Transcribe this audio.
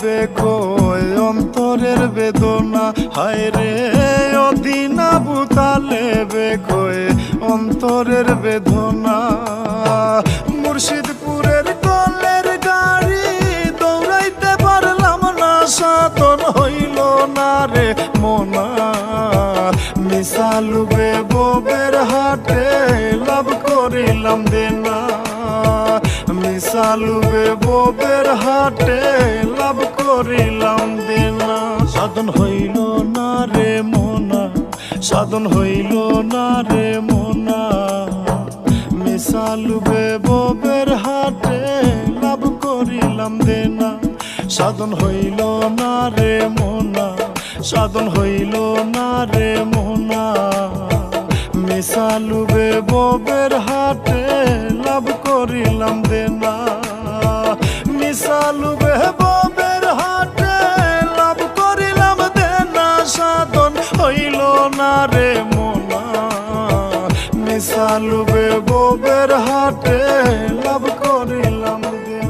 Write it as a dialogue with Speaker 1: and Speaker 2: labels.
Speaker 1: লেবে কই অন্তরের বেদনা, হায় রে অদিনা বুতা লেবে কই অন্তরের বেদনা। মুর্শিদপুরের কলের গাড়ি দৌড়াইতে পারলাম না, সাধন হইল না রে মোনা। মিশালুবে ববের হাটে লাভ করিলাম দেনা, মিশালুবে ববের হাটে লাভ করিলাম দেনা। সাধন হইল না রে মোনা, সাধন হইল না রে মোনা। মিশালুবে ববের হাটে লাভ করিলাম দেনা। সাধন হইল না রে মোনা, সাধন হইল না রে মোনা। মিশালুবে ববের হাটে লাভ করিলাম দেনা, মিশালুবে ববের হাটে লাভ করিলাম দেনা। সাধন হইল না রে মোনা, মিশালুবে ববের হাটে লাভ করিলাম দেনা।